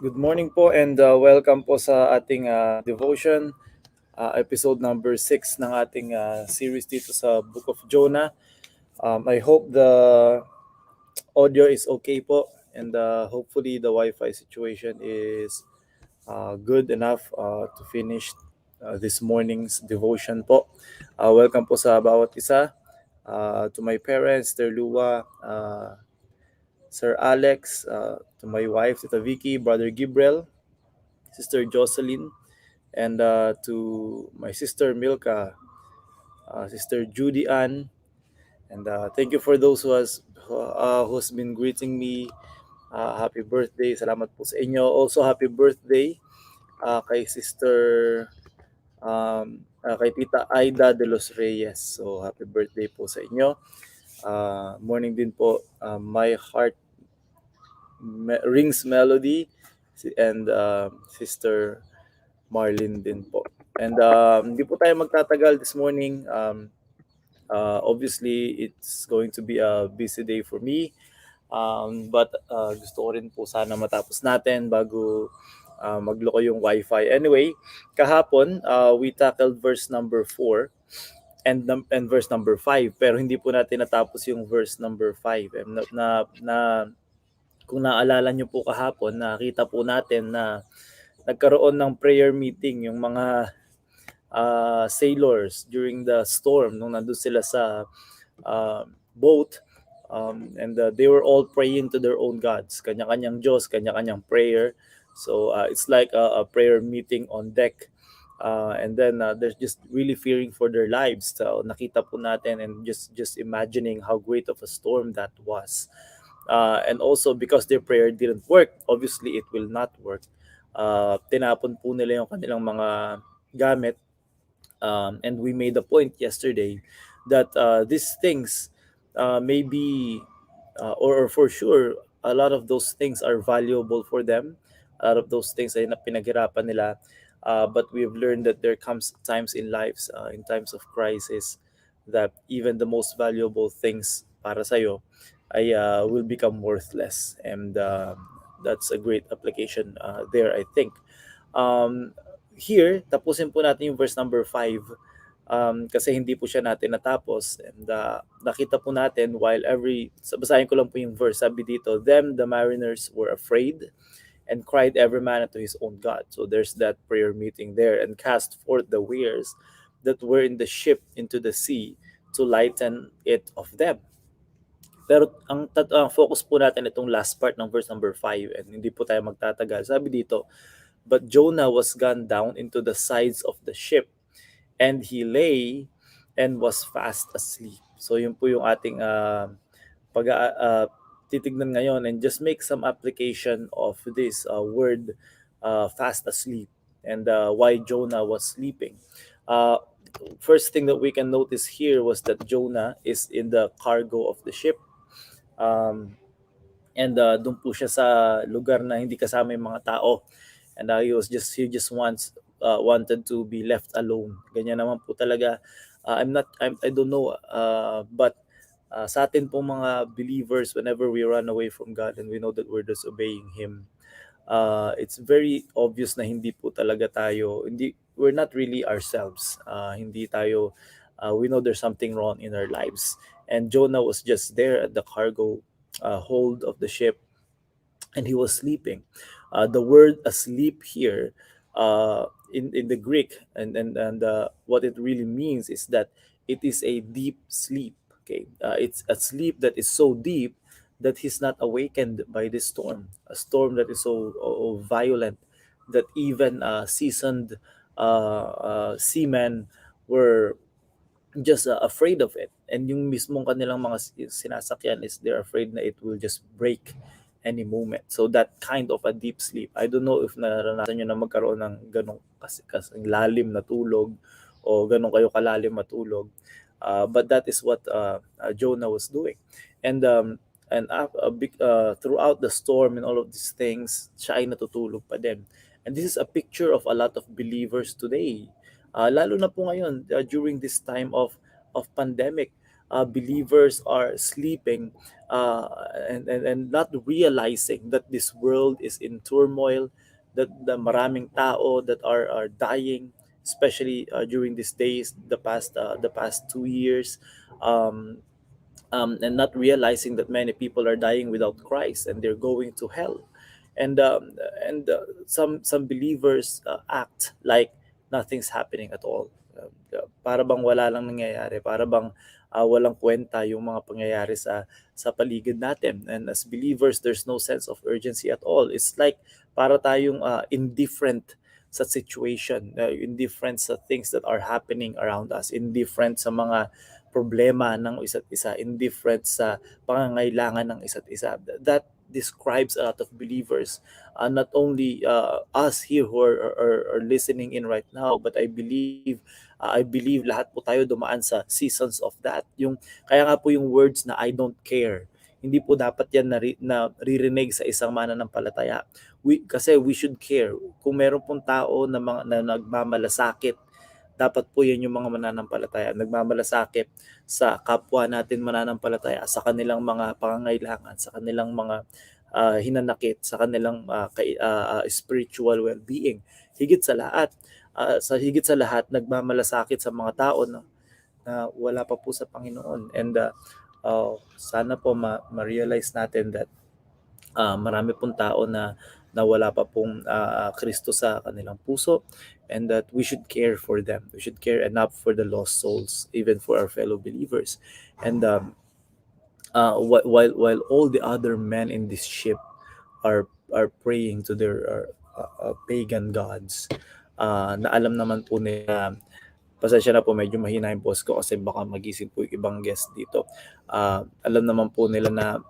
Good morning po and welcome po sa ating devotion, episode number 6 ng ating series dito sa Book of Jonah. I hope the audio is okay po and hopefully the Wi-Fi situation is good enough to finish this morning's devotion po. Welcome po sa bawat isa, to my parents, Sir Lua, Sir Alex, to my wife, Tita Vicky, Brother Gibrel, Sister Jocelyn, and to my sister Milka, Sister Judy Ann, and thank you for those who's been greeting me. Happy birthday, salamat po sa inyo. Also, happy birthday kay Sister kay Tita Aida de los Reyes. So, happy birthday po sa inyo. Morning din po, my heart rings melody and Sister Marlin din po. And hindi po tayo magtatagal this morning. Obviously, it's going to be a busy day for me. But gusto ko rin po sana matapos natin bago magloko yung wifi. Anyway, kahapon, we tackled verse number 4 and verse number 5. Pero hindi po natin natapos yung verse number 5. Kung naalala nyo po kahapon, nakita po natin na nagkaroon ng prayer meeting yung mga sailors during the storm nung nandun sila sa boat, and they were all praying to their own gods, kanya-kanyang Diyos, kanya-kanyang prayer. So it's like a prayer meeting on deck, and then they're just really fearing for their lives. So nakita po natin and just imagining how great of a storm that was. And also because their prayer didn't work, obviously it will not work. Tinapon po nila yung kanilang mga gamit. And we made a point yesterday that these things may be, or for sure, a lot of those things are valuable for them. A lot of those things ay na pinaghirapan nila. But we've learned that there comes times in lives, in times of crisis, that even the most valuable things para sa'yo ay will become worthless. And that's a great application there, I think. Um, Here, tapusin po natin yung verse number 5, kasi hindi po siya natin natapos. And nakita po natin while basahin ko lang po yung verse, sabi dito, "Them the mariners were afraid and cried every man unto his own God." So there's that prayer meeting there. "And cast forth the wares that were in the ship into the sea to lighten it of them." Pero ang focus po natin itong last part ng verse number 5 and hindi po tayo magtatagal. Sabi dito, "But Jonah was gone down into the sides of the ship, and he lay and was fast asleep." So yun po yung ating pag titignan ngayon, and just make some application of this word, fast asleep, and why Jonah was sleeping. Uh, First thing that we can notice here was that Jonah is in the cargo of the ship. Um, and doon po siya sa lugar na hindi kasama yung mga tao, and he just wanted to be left alone. Ganyan naman po talaga. I don't know, but sa atin po mga believers, whenever we run away from God and we know that we're disobeying Him, it's very obvious na hindi po talaga tayo, hindi, we're not really ourselves. Hindi tayo, we know there's something wrong in our lives. And Jonah was just there at the cargo hold of the ship, and he was sleeping. The word asleep here, in the Greek, and what it really means is that it is a deep sleep. Okay, it's a sleep that is so deep that he's not awakened by this storm, a storm that is so violent that even seasoned seamen were just afraid of it. And yung mismong kanilang mga sinasakyan is they're afraid na it will just break any moment. So that kind of a deep sleep. I don't know if naranasan nyo na magkaroon ng ganong kasi lalim na tulog o ganong kayo kalalim matulog. But that is what Jonah was doing. And throughout the storm and all of these things, siya ay natutulog pa din. And this is a picture of a lot of believers today. Lalo na po ngayon, during this time of pandemic. believers are sleeping, uh, and not realizing that this world is in turmoil, that the maraming tao that are dying, especially during these days, the past 2 years, um, and not realizing that many people are dying without Christ and they're going to hell. And some believers act like nothing's happening at all. Para bang wala lang nangyayari, para bang walang kwenta yung mga pangyayari sa paligid natin. And as believers, there's no sense of urgency at all. It's like para tayong indifferent sa situation, indifferent sa things that are happening around us, indifferent sa mga problema ng isa't isa, indifferent sa pangangailangan ng isa't isa. That describes a lot of believers, not only us here who are listening in right now, but I believe lahat po tayo dumaan sa seasons of that. Yung kaya nga po yung words na I don't care, hindi po dapat yan naririnig sa isang mananampalataya. Kasi we should care. Kung meron pong tao na nagmamalasakit, dapat po yan yung mga mananampalataya, nagmamalasakit sa kapwa natin mananampalataya, sa kanilang mga pangangailangan, sa kanilang mga hinanakit, sa kanilang spiritual well-being. Higit sa lahat, nagmamalasakit sa mga tao na wala pa po sa Panginoon. And sana po ma-realize natin that marami pong tao na wala pa pong Kristo sa kanilang puso, and that we should care for them. We should care enough for the lost souls, even for our fellow believers. And while all the other men in this ship are praying to their pagan gods, na alam naman po nila. Pasensya na po, medyo mahina yung boss ko kasi baka magising po yung ibang guest dito. Alam naman po nila na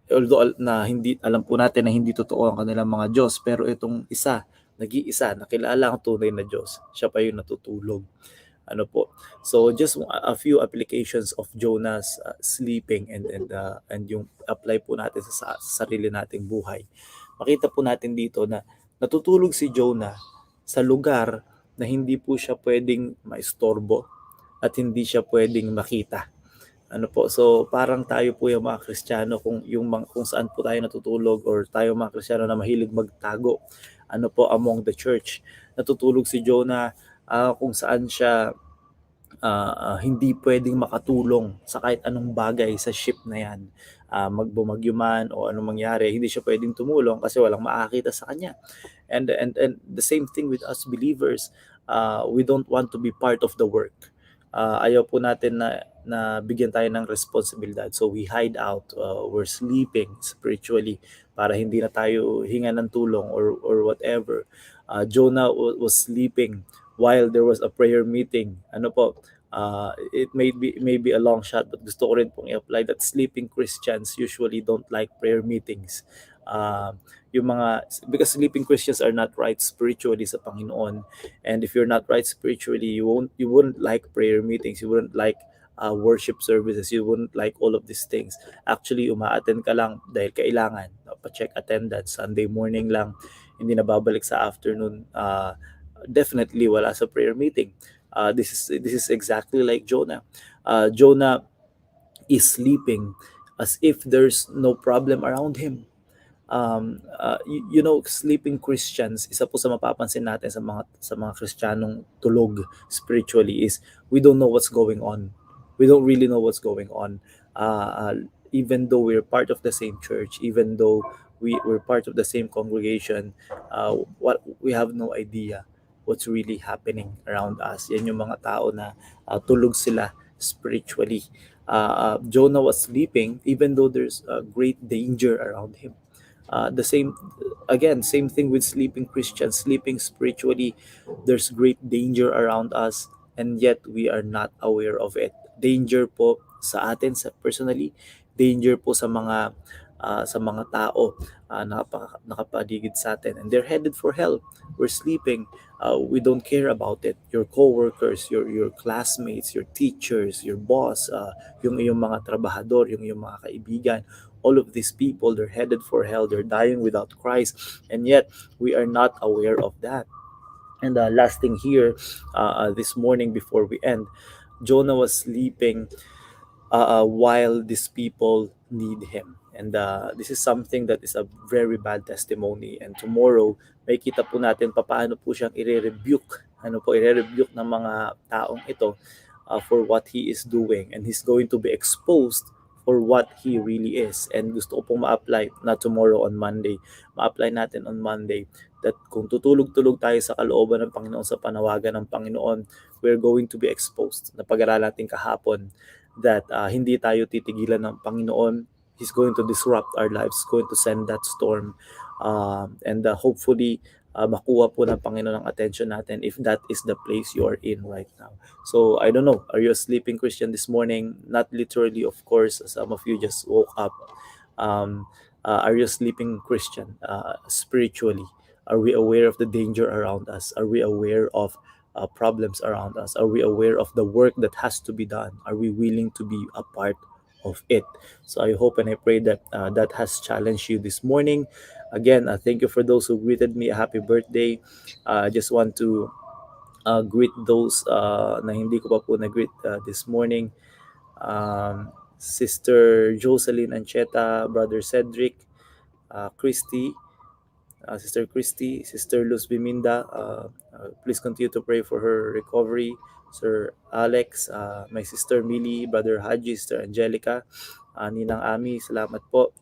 although na hindi, alam po natin na hindi totoo ang kanilang mga Diyos, pero itong nag-iisa, nakilala ang tunay na Diyos, siya pa yung natutulog. Ano po? So just a few applications of Jonah's sleeping, and yung apply po natin sa sarili nating buhay. Makita po natin dito na natutulog si Jonah sa lugar na hindi po siya pwedeng maistorbo at hindi siya pwedeng makita. Ano po? So parang tayo po yung mga Kristiyano, kung saan po tayo natutulog, or tayo mga Kristiyano na mahilig magtago among the church. Natutulog si Jonah kung saan siya hindi pwedeng makatulong sa kahit anong bagay sa ship na yan. Magbumagyo man o anong mangyari, hindi siya pwedeng tumulong kasi walang makakita sa kanya. And the same thing with us believers. We don't want to be part of the work. Ayaw po natin na bigyan tayo ng responsibilidad. So we hide out, we're sleeping spiritually para hindi na tayo hinga ng tulong or whatever. Jonah was sleeping while there was a prayer meeting. Ano po? It may be a long shot, but gusto ko rin pong i-apply that sleeping Christians usually don't like prayer meetings. Because sleeping Christians are not right spiritually sa Panginoon, and if you're not right spiritually, you wouldn't like prayer meetings, you wouldn't like worship services, you wouldn't like all of these things. Actually, umaattend ka lang dahil kailangan, pa-check attendance, Sunday morning lang, hindi na babalik sa afternoon. Definitely wala sa prayer meeting. This is exactly like Jonah. Jonah is sleeping as if there's no problem around him. Sleeping Christians, isa po sa mapapansin natin sa mga Kristiyanong tulog spiritually is we don't know what's going on. We don't really know what's going on. Even though we're part of the same church, even though we're part of the same congregation, what we have no idea what's really happening around us. Yan yung mga tao na tulog sila spiritually. Jonah was sleeping even though there's great danger around him. Same thing with sleeping Christians, sleeping spiritually. There's great danger around us, and yet we are not aware of it. Danger po sa atin personally, danger po sa mga tao nakapaligid sa atin, and they're headed for hell. We're sleeping. We don't care about it. Your co-workers, your classmates, your teachers, your boss, yung mga trabahador, yung mga kaibigan, all of these people, they're headed for hell. They're dying without Christ, and yet we are not aware of that. And last thing here, this morning before we end, Jonah was sleeping while these people need Him. And this is something that is a very bad testimony. And tomorrow, may kita po natin paano po siyang i-rebuke, i-rebuke ng mga taong ito for what He is doing. And He's going to be exposed for what He really is. And gusto ko pong ma-apply, not tomorrow, on Monday, ma-apply natin on Monday, that kung tutulog-tulog tayo sa kalooban ng Panginoon, sa panawagan ng Panginoon, we're going to be exposed. Napag-aralan natin kahapon that hindi tayo titigilan ng Panginoon. He's going to disrupt our lives, going to send that storm. And hopefully, makuha po ng Panginoon ang attention natin if that is the place you are in right now. So, I don't know, are you a sleeping Christian this morning? Not literally, of course, some of you just woke up. Are you a sleeping Christian spiritually? Are we aware of the danger around us? Are we aware of problems around us? Are we aware of the work that has to be done? Are we willing to be a part of it? So I hope and I pray that that has challenged you this morning. Again, thank you for those who greeted me a happy birthday. I just want to greet those na hindi ko pa po na-greet this morning. Sister Jocelyn Ancheta, Brother Cedric, Christy, Sister Christy, Sister Luz Biminda. Please continue to pray for her recovery. Sir Alex, my sister Millie, Brother Haji, Sister Angelica, Ninang Ami, salamat po.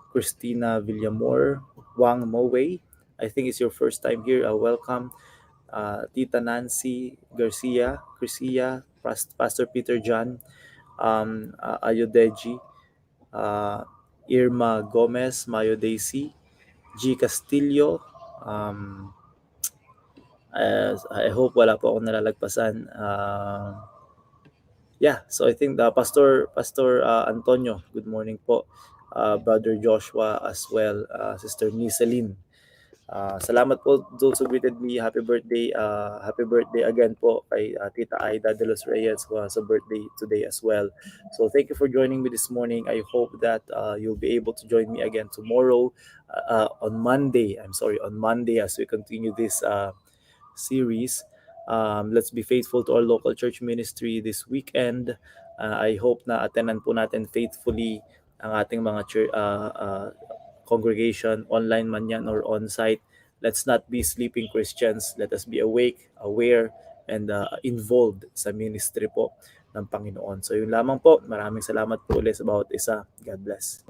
Christina Villamor, Wang Moway, I think it's your first time here. Welcome. Tita Nancy Garcia, Crisia, Pastor Peter John, Ayodeji, Irma Gomez, Mayo Daisy, G. Castillo. I hope wala po akong nalalagpasan. Yeah, so I think the Pastor Antonio, good morning po. Brother Joshua as well, Sister Niceline. Salamat po those who greeted me. Happy birthday. Happy birthday again po kay Tita Aida de los Reyes who has a birthday today as well. So thank you for joining me this morning. I hope that you'll be able to join me again tomorrow on Monday. On Monday as we continue this series. Let's be faithful to our local church ministry this weekend. I hope na attendan po natin faithfully ang ating mga congregation, online man yan or on-site. Let's not be sleeping Christians. Let us be awake, aware, and involved sa ministry po ng Panginoon. So yun lamang po. Maraming salamat po ulit sa bawat isa. God bless.